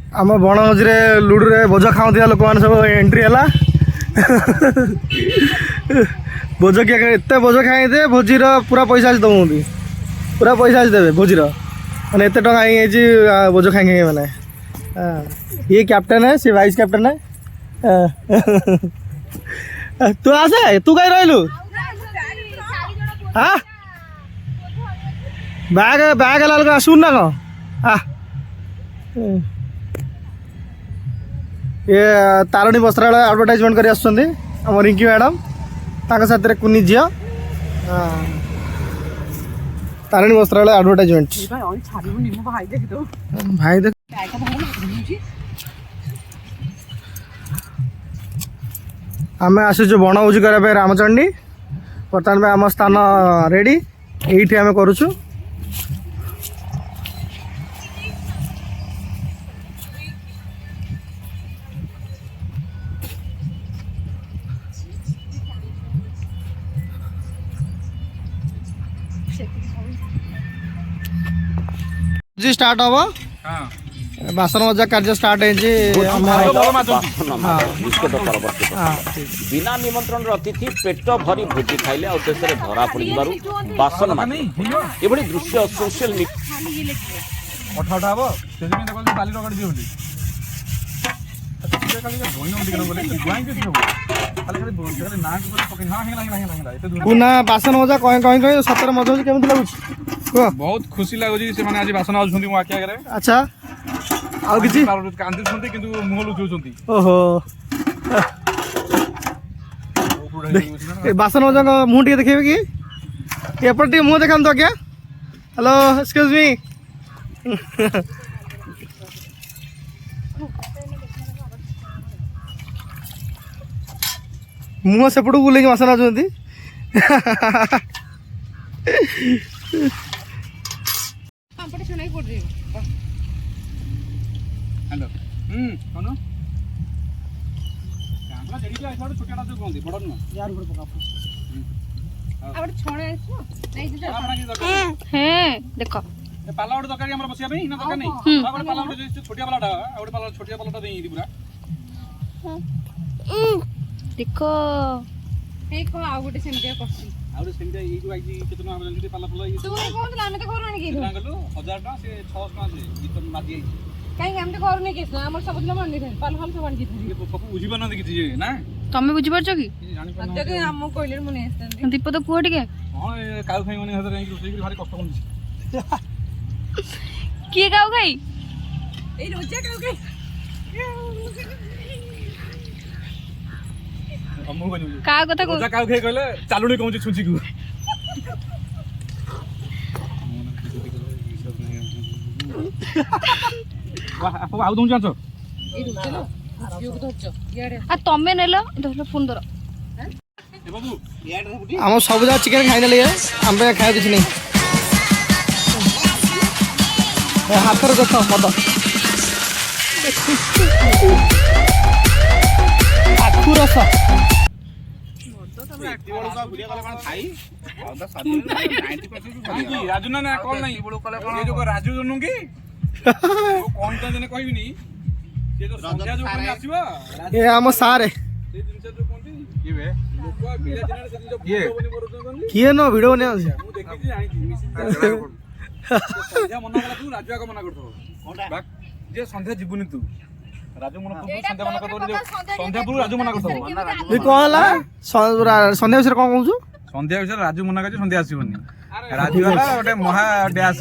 आम बण मझे लुडुरे बोझ खाऊा लोक मैंने सब एंट्री है बोझ किए एत बोझ खाई भोजीर पूरा पैसा आज दौंती पूरा पैसा आज देवे भोजीर मैंने एत टाँग ही बोझ खाई खाई मैंने ये कैप्टन है सी वाइस कैप्टन है तू आसे तू कहीं रही हाँ बैग बैग लाल आसुन ना कौन ये तारणी वस्त्रालय एडवर्टाइजमेंट कर आम रिंकी मैडम साथ कुनी झी तारणी वस्त्रालय एडवर्टाइजमेंट भाई देख आम आसुचु बनभोजी करने रामचंडी बर्तमान में आम स्थान रेडी ये आम करुचु जी स्टार्ट हम बासन मजा कार्य स्टार्ट बिना निमंत्रण अतिथि पेट भरी भोजी खाइले और शेष में धरा पड़ बासन ये दृश्य सोशल पुना बासन मजा कहीं कहीं कहीं सतर मजा केमी लगुच बहुत खुशी लगुच से माने आज बासन आउछंती मो आखि आगे अच्छा आउ किछि कांदुछंती किंतु मुह लुचौछंती ओहो बासन मजा मुह टे देखेबे कि एपर टे मुह देखाम तो क्या हेलो एक्सक्यूज मी मुह सेपट बुले बासन आछंती हेलो कौन देखो पाला गोटे दरकार आम बसिया ना दरकार नहीं पाला गोटे छोटिया पालाटा गोटे पाला छोटिया पालाटा दे पूरा देखो एक आ गोटे सेमटिया करछि आ गोटे सेमटिया ई जो आइजी केतना हम जानती पाला पाला तू कोन लाने तो करू नहीं केतना गलो 1000 टा से 600 टा से जीत मादी आई काई हम तो करू नहीं केस ना हमर सब दिन मंडी थे पाल हम सब मंडी थे सब बुझी बना दे किछि ना तमे बुझी परछ कि जगे हम कोइलर मुने आस्तन दीप तो कुह टिके हां काउ खाई माने हदर रोसई भारी कष्ट कोन किए गाउ गई ए रोजा काउ गई का कथा को रोजा काउ खाई कहले चालुनी कहूँ छुची को वाह आप आउ दउछ जान्छ ए रोजा लो यो को धरछ यारे आ तमे नेलो धरलो फोन धर ए बाबू याडे बुटी आम सब जगह चिकेन खाई ना आम पे खाया किसी नहीं हाथ रख मद आखु रस राजू ना कॉल नहीं ये जो राजू जनु की कौन कौन जने कहबिनी ये जो संध्या जो कोन आसीबा ये आम सारे से दिन से जो कोनती की बे लोक बिला दिन से जो वीडियो बनी करूछन किए न वीडियो बने मु देखि जानि संध्या मना कला तू राजू का मना करतो कोनटा जे संध्या जीवनी तू राजू मना तू संध्या मना करतो संध्या पुरु राजू मना करतो ये कौन ला संध्या विषय कौन कहूँ संध्या विषय राजू मना कर संध्या आसीबनी राजू वाला गोटे महा डैश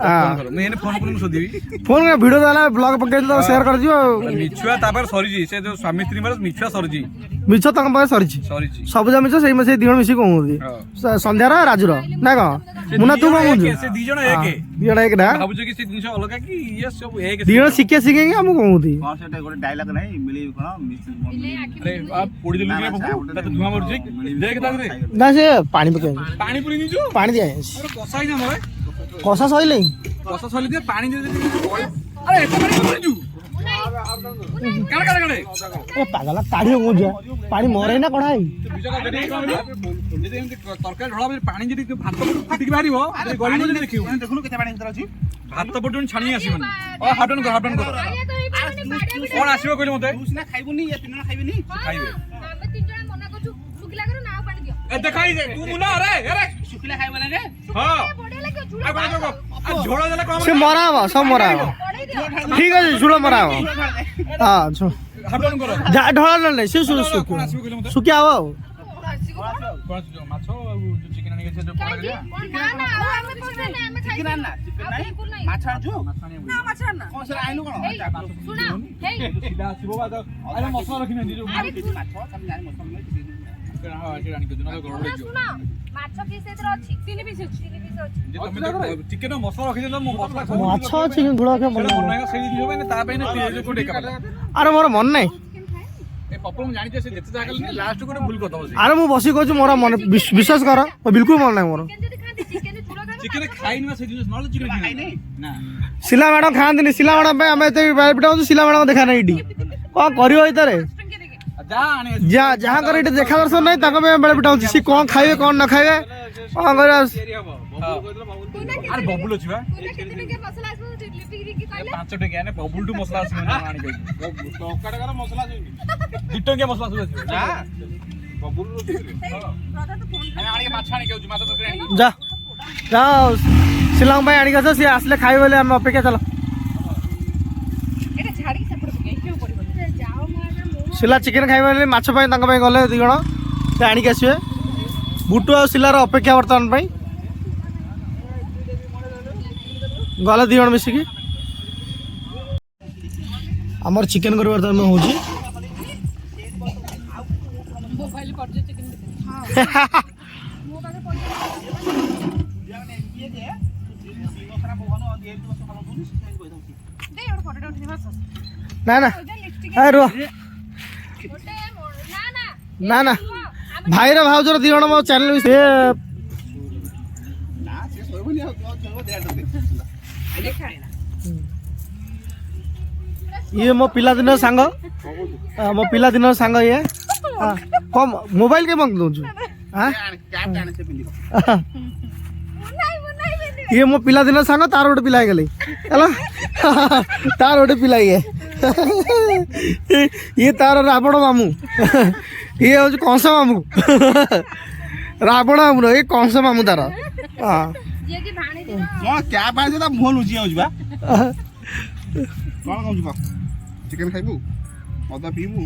मैं फोन कर सोधीबी फोन में वीडियो दाला ब्लॉग पके तो शेयर कर दियो मिछुआ तापर सरीजी से जो स्वामी स्त्री मार मिछुआ सरीजी मिछ तक पाए सरीची सरीजी सब जा मिछ सेई से दिहण मिसी कहूँ संध्या रा राजू रा ना कौन मुना तू कहूँ से दी जण एक दिहण एक ना भाबु कि से जिंस अलग कि ये सब एक दिहण सिके सिके हम कहूँ थी हां सेटा गोटे डायलॉग नहीं मिली कोन मिस अरे आप पोड़ी देलु के बाबू त धुआ मर जे देख ता रे ना से पानी पके पानी पुरी नी जो पानी दिया अरे कसा ही ना मोए कसा सइले कसा सली दे पानी दे अरे एत पानी पुरी जू काड़ काड़ काड़ ए पागला काढ़ी हो जा पानी मरे ना कढ़ाई तरकारी ढोला पानी जदि भात फुटिक बाहरिबो गली में देखियो देखुनु केते पानी भीतर अछि भात पटुन छाणी आसीबनी ओ हाटन कर କଣ ଆସିବ କହିଲେ ମତେ ତୁ ସିନା ଖାଇବୁନି ଏ ତିନି ଜଣ ଖାଇବେନି ଖାଇବେ ଆମେ ତିନି ଜଣ ମନା କରୁଛୁ ଶୁଖିଲା କର ନା ପାଣି ଦିଅ ଏ ଦେଖାଇ ତୁ ମୁନା ଆରେ ଶୁଖିଲା ଖାଇବ ନା ରେ ହଁ ବଢିଆ ଲାଗିବ ଝୁଳ ଆଉ କଣ ଯୋଗ ଝୋଳ ଦେଲେ କମ ସେ ମରା ହବ ସବୁ ମରା ହବ ବଢେଇ ଦିଅ ଠିକ ଅଛି ଝୁଳ ମରା ହବ ହଁ ହାପଡନ କର ଢଳା ନହେଲେ ସେ କଣ ଆସିବ କହିଲେ ମତେ ଶୁଖିଆ ହବ ଆଉ କଣ ଆସିବ ମାଛ ଆଉ ଚିକେନ ଆଣିକି ସେ ଯୋଉ ପଡା ନା ନା ଆଉ ଆମେ କହୁଛୁ ନା ଆମେ ଖାଇବୁ ଚିକେନ ନା ଚିକେନ ଆଉ ନାହିଁ ବିଲକୁଲ ନାହିଁ ମାଛ ଆଣିଛୁ ନା ମାଛ ନା କଣ ସେଟା ଆଣିଲୁ କଣ ଶୁଣ ହେଇ ସିଧା ଆସିବ ବା ଆରେ ମସଲା ରଖିନାହାନ୍ତି ଯୋଉ ଆରେ ମାଛ ତମେ ଜାଣି ମସଲା ନେଇ ହଁ ସେଟା ଆଣିକି ନହେଲେ ଗଡ ଶୁଣ ଶୁଣ ମାଛ ପିସ୍ ଏଥିରେ ଅଛି 3 ପିସ୍ ଅଛି 3 ପିସ୍ ଅଛି ଯେ ତମେ ଚିକେନ ମସଲା ରଖିଦେଲ ମୁଁ ମସଲା ମାଛ ଅଛି କିନ୍ତୁ ଝୁଳ ଖାଇବା ମନେ ସେଟା ନାହିଁ। ବନାଇବା ସେଇ ଜିନିଷ ପାଇଁ ତା ପାଇଁ ନା ପିଆଜ କୋଟେ ଏକା ଆରେ ମୋର ମନେ ନାହିଁ ଏ ପପୁ ମୁଁ ଜାଣିଛେ ସେ ଯେତେ ଜାଗା କଲେ ଲାଷ୍ଟ ଗୋଟେ ଭୁଲ କଥା ହଉଛି ଆରେ ମୁଁ ବସି କହୁଛି ମୋର ମନେ ବିଶ୍ୱାସ କର ବିଲକୁଲ ମନେ ନାହିଁ ମୋର ଚିକେନ ଯଦି ଖାଆନ୍ତି ଚିକେନ ଝୁଳ ଖାଇବେ ଚିକେନ ଖାଇନି ନା ସେ ଜିନିଷ ନହେଲେ ଚିକେନ ଖାଇନି ନା ଶିଲା ମ୍ୟାଡ଼ାମ ଖାଆନ୍ତିନି ଶିଲା ମ୍ୟାଡ଼ାମ ପାଇଁ ଆମେ ଏତେ ପିଟା ହଉଛୁ ଶିଲା ମ୍ୟାଡ଼ାମ ଦେଖା ନାହିଁ ଏଇଠି କଣ କରିବ ଭିତରେ ଟଙ୍କିଆ ଦେଖେ ଯା ଆଣି ଯାହାଙ୍କର ଏଇଠି ଦେଖା ଦର୍ଶନ ନାହିଁ ତାଙ୍କ ପାଇଁ ବେଳେ ପିଟା ହଉଛି ସିଏ କଣ ଖାଇବେ କଣ ନ ଖାଇବେ କଣ କରିବା ଆରେ ବବୁଲ ଅଛି ବା କୋଇନା କେତେ ଟଙ୍କିଆ ମସଲା ଆସିବ ଲିପିକି କହିଲେ 5 ଟଙ୍କିଆ ନେ ବବୁଲ ଟୁ ମସଲା ଆସିବ ନା ଆଣି କହିଛି ଟଙ୍କାଟାକାର ମସଲା ଆସିବ 2 ଟଙ୍କିଆ ମସଲା ଆସିବ ଯା ବବୁଲ ଆମେ ଆଣିକି ମାଛ ଆଣିକି ଯାଉଛୁ ମାଛ ତରକାରୀ ଆଣିକି ଯା ଯାଅ ଶିଲଙ୍ଗ ପାଇଁ ଆଣିକି ଆସ ସିଏ ଆସିଲେ ଖାଇବେ ବୋଲି ଆମେ ଅପେକ୍ଷା ଚାଲ ଏଟା ଝାଡିକି ସେପଟେ ପକେଇ କେଉ ପଡିବ ଯାଅ ମାଡା ମୁଁ ଶିଲା ଚିକେନ ଖାଇବେ ବୋଲି ମାଛ ପାଇଁ ତାଙ୍କ ପାଇଁ ଗଲେ 2 ଜଣ ସେ ଆଣିକି ଆସିବେ ବୁଟୁ ଆଉ ଶିଲାର ଅପେକ୍ଷା ବର୍ତ୍ତମାନ ପାଇଁ ଗଲେ 2 ଜଣ ମିଶିକି ଆମର ଚିକେନ କରି ବର୍ତ୍ତମାନ ହଉଛି ମୋବାଇଲ ପଡିଛି ଚିକେନ ମୋ ପାଖରେ ପଡିଛି ଦେ ଗୋଟେ ଫଟୋ ଉଠେଇ ବାସ ନା ନା ଲିପଷ୍ଟିକ ଏ ରୁହ ଗୋଟେ ନା ନା ନା ନା ଭାଇର ଭାଉଜର 2 ଜଣ ମୋ ଚ୍ୟାନେଲ ସେ ନା ସେ ଶୋଇବନି ଆଉ ଚଳିବ ଦେଢ ଇଏ ମୋ ପିଲାଦିନର ସାଙ୍ଗ ମୋ ପିଲାଦିନର ସାଙ୍ଗ ଇଏ କଣ ମୋବାଇଲ କେ ମଙ୍ଗ ଦଉଛୁ କ୍ୟାପ୍ ଆଣି ସେ ପିନ୍ଧିବ ଇଏ ମୋ ପିଲାଦିନର ସାଙ୍ଗ ତାର ଗୋଟେ ପିଲା ହେଇଗଲେ ହେଲା ତାର ଗୋଟେ ପିଲା ଇଏ ତାର ରାବଣ ମାମୁଁ ଇଏ ହଉଛି କଂସ ମାମୁଁ ରାବଣ ମାମୁଁ ଏଇ କଂସ ମାମୁଁ ତାର ହଁ ଯିଏ କି ଭାଣିଜିର କଣ କ୍ୟାପ୍ ଆଣିছে ତା ମୁହଁ ଲୁଚି ଯାଉଛି ବା କଣ କହୁଛୁ କହ ଚିକେନ ଖାଇବୁ ଅଦା ପିଇବୁ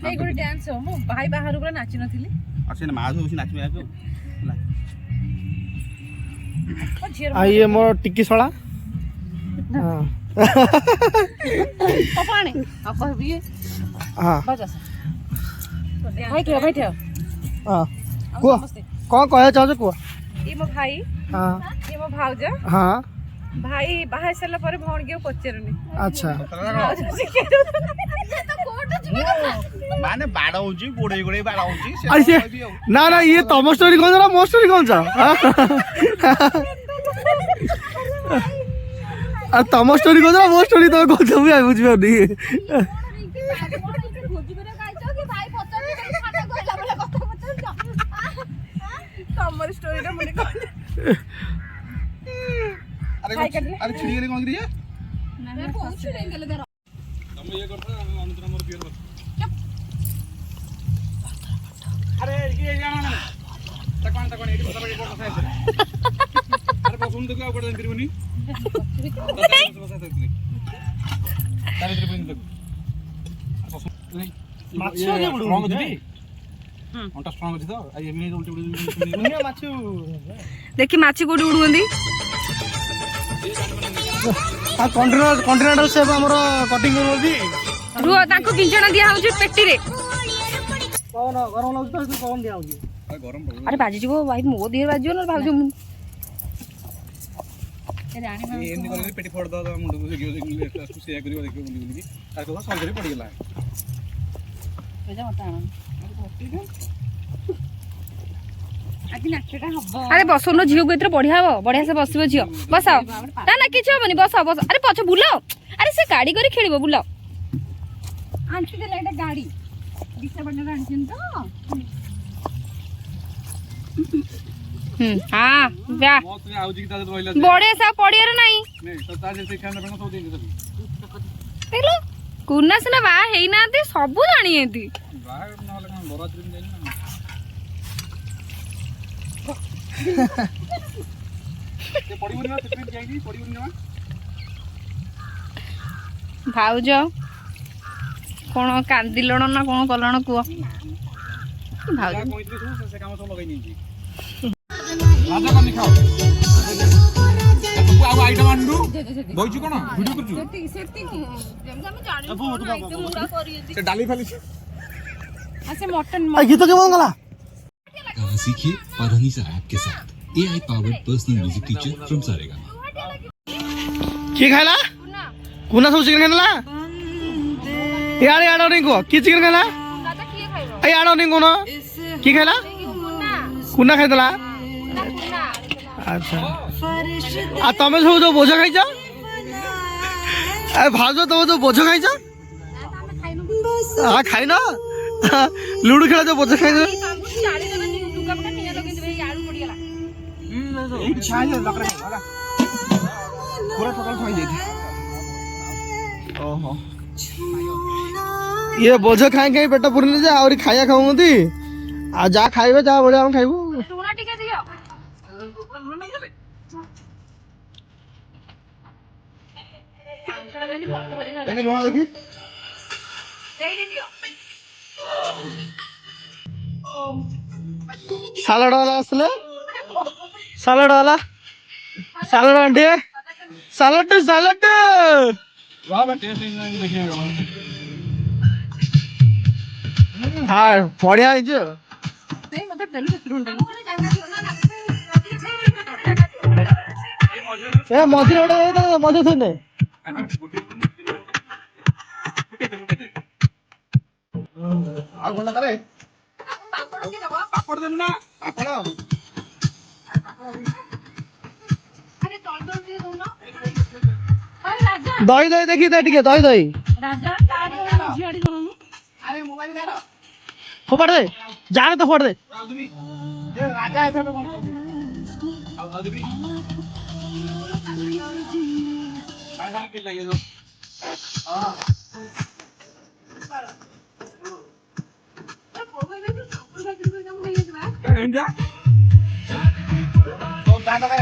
ଏଇ ଗୋଟେ ଡ୍ୟାନ୍ସ ମୋ ଭାଇ ବାହାରୁ ପୁରା ନାଚି ନଥିଲି ଆଉ ସେ ମାଆ ବସି ନାଚିବେ ଆକୁ ହେଲା ମୋ ଝିଅର ଆଉ ଇଏ ମୋ ଟିକି ଶଳା ହଁ ପାଣି ଆଉ କହିବି ହଁ ବାଜା ଭାଇ ଠିଆ ହଁ କୁହ ସମସ୍ତେ କ'ଣ କହିବାକୁ ଚାହୁଁଛ କୁହ ଏ ମୋ ଭାଇ ହଁ ଏ ମୋ ଭାଉଜ ହଁ ଭାଇ ବାହା ହେଇ ସାରିଲା ପରେ ଭଉଣୀ ଆଉ ପଚାରୁନି ଆଚ୍ଛା ମାନେ ବାଡ ହଉଛି ଗୋଡେଇ ଗୋଡେଇ ବାଡ ହଉଛି ସେ ଆରେ ସେ କହିବି ଆଉ ନା ନା ଇଏ ତମ ଷ୍ଟୋରି କହୁଛ ନା ମୋ ଷ୍ଟୋରି କହୁଛ ଆଉ ତମ ଷ୍ଟୋରି କହୁଛ ନା ମୋ ଷ୍ଟୋରି ତମେ କହୁଛ ମୁଁ ବୁଝିପାରୁନି ତମର ଷ୍ଟୋରିଟା ମୁଁ ଆରେ ଛିଡିଗଲେ କଣ କରିବେ ତମେ ଇଏ କରୁଛ ଆମେ ଅନୁଦ୍ର ମୋର ପିଅର ଆରେ ଇଏ ଜାଣା ନା ତାକଣ ଏଇଠି କଥା ପଡି କଥା ହେଇଛି ଆରେ ବସୁନ ଦେଖ ଆଉ କୋଟେ କରିବନି ତାରେ dribbling ଦେଖ ମାଛ ଷ୍ଟ୍ରଙ୍ଗ ଅଛି ଅଣ୍ଟା ଷ୍ଟ୍ରଙ୍ଗ ଅଛି ତ ଆଉ ଏମିତି ଉଲ୍ଟି ଉଲ୍ଟି ମାଛ ଦେଖି ମାଛି କୋଉଠି ଉଡୁଛନ୍ତି ଆଉ କଣ୍ଟିନେଣ୍ଟାଲ ସେପ୍ ଆମର କଟିଂ କରୁଛନ୍ତି ରୁହ ତାଙ୍କୁ ବିଞ୍ଚଣା ଦିଆ ହଉଛି ପେଟିରେ ପବନ ଗରମ ଲାଗୁଛି ତ ସେଥିପାଇଁ ପବନ ଦିଆହଉଛି ଗରମ ପଡିବ ଆରେ ବାଜିଯିବ ଭାଇ ମୋ ଦେହରେ ବାଜିବ ନା ଭାଉଜ ମୁଁ ଏମିତି କରିକି ପେଟି ଫୋड़ ଦବା ମୁଣ୍ଡକୁ ସେ ସେୟା କରିବ ଦେଖିବ ବୁଲି ବୁଲିକି ତାର କଥା ସନ୍ଧ୍ୟାରେ ପଡ଼ିଗଲା ଆରେ ବସଉନ ଝିଅକୁ ଏଥିରେ ବଢିଆ ହବ ବଢିଆ ସେ ବସିବ ଝିଅ ବସାଅ ନା ନା କିଛି ହବନି ବସ ବସ ଆରେ ପଛ ବୁଲାଅ ଆରେ ସେ ଗାଡି କରି ଖେଳିବ ବୁଲାଅ ଆଣିଛି ଦେଲା ଏଇଟା ଗାଡି ବିଶାଖାପାଟଣାରୁ ଆଣିଛନ୍ତି ତ ହଁ ଯା ମସ୍ତ ଆଉଜି କି ତା ଦେହରେ ରହିଲା ବଢିଆ ସେ ଆଉ ପଡିଆରେ ନାହିଁ ନେ ତ ତା ଦେହରେ ସେ ଖାନା ଫାନା ସବୁ ଦେଇଦେବି ଦେଖିଲୁ କୁନା ସିନା ବାହା ହେଇନାହାନ୍ତି ସବୁ ଜାଣିଛନ୍ତି। ବାହାଘର ନହେଲେ କଣ ବରାତିରେ ଯାଇନି ନା ସେ ପଡ଼ିବନି ନା ସେଥିପାଇଁ ଯାଇନି ପଡ଼ିବନି ନା ଭାଉଜ କଣ କାନ୍ଦିଲଣ ନା କଣ କଲଣ କୁହ? ଭାଉଜ ଯାହା କହିଥିଲି ସବୁ ସେ କାମ ସବୁ ଲଗେଇ ନେଇଛି ରାଜା କନି ଖାଅ ଆଉ ଆଇଟମ ଆଣିଲୁ ବଇଛୁ କଣ ଭିଡ଼ିଓ କରୁଛୁ ସେ ଡାଲି ଫାଲି से मटन गीत केमन गला गाना सीखिए पाधानीसा ऐप के साथ AI powered personal music teacher from Saregama. की खाइला कुना सब चिकन खाइला यार यार नहीं को की चिकन खाइला ए यार नहीं को ना की खाइला कुना खाइतला अच्छा आ तमे सब जो बोझ खाइछ ए भाजो तमे जो बोझ खाइछ हां खाइ ना लूडो खेला जो बोझ खाइछ पूरा टोटल खाई जाई ओहो ये बोझ खाए खाए पेट पुरनी जे और खाया खाऊंती आ जा खाइबे जा बड़े हम खाइबू लुणा टिके दियो एने लोहा देखी सालाड वाला असले सालाड वाला सालाड अंडे सालाड सालाड वाह मैं टेस्ट नहीं देखिएगा हां बढ़िया है जो नहीं मतलब तेल से ढूंढ ए मधुर ओडे तो मधु थने आ गोला करे पापड़ देना पापड़ अरे तोड़ दे दोनों अरे राजा दही दही देखी दे टिके दही दही राजा झियाड़ी दोनों अरे मोबाइल दे ना फोड़ दे जाने तो फोड़ दे आदमी ये राजा है पे कौन आदमी पैसा के लगे तो हां इंडिया तो दादा का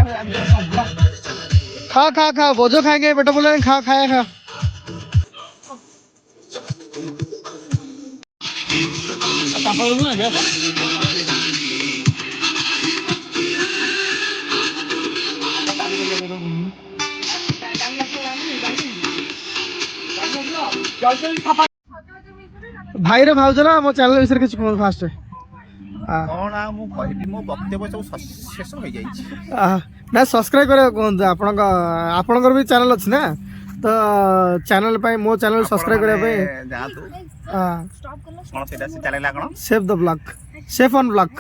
खा खा खा बोझो खाएंगे बेटा बोले खा खाया खा पापड़ ना क्या भाई रे भाउज ना मो चैनल विषय किछ कोन फास्ट कौन आ मु कहबी मो वक्तव्य सब शेष हो जाई ना सब्सक्राइब करे कोन आपन आपनकर भी चैनल अछि ना तो चैनल पे मो चैनल सब्सक्राइब करे पे जा तू हां कौन सेटा से चैनल लागण save the blog safe on blog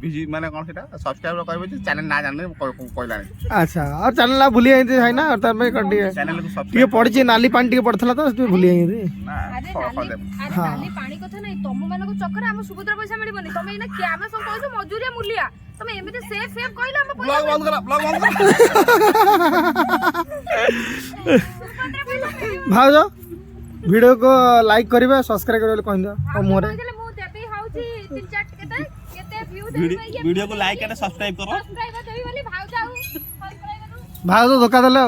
busy माने कौन सेटा सब्सक्राइब कहबे जे चैनल ना जानले कहला अच्छा और चैनल ला भूली आई है ना और तब कर दिए चैनल को टिके पड़ी नाली पानी टिके पड़थला तो तू भूली आई रे ना अरे नाली पानी कथा नहीं तुम मानको चक्कर हम सुभद्रा पैसा मिलबनी तुम एना के हम सब कहू मजूरिया मूल्या तुम एमिते सेफ सेफ कहला हम ब्लॉग बंद करा ब्लॉग बंद करा भाउज वीडियो को लाइक करिबे सब्सक्राइब करिबे कहि दो और मोरे मु देबी हाउची 3-4 केते व्यू देबे वीडियो को लाइक करे सब्सक्राइब करो सब्सक्राइब देबी वाली भाव जाऊ सब्सक्राइब भाउज धोखा देले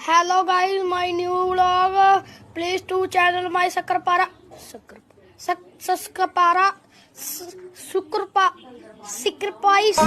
Hello guys, my new vlog. Please to channel my Sakrapara. Sakrapara. Sukrapa. Sacrifice.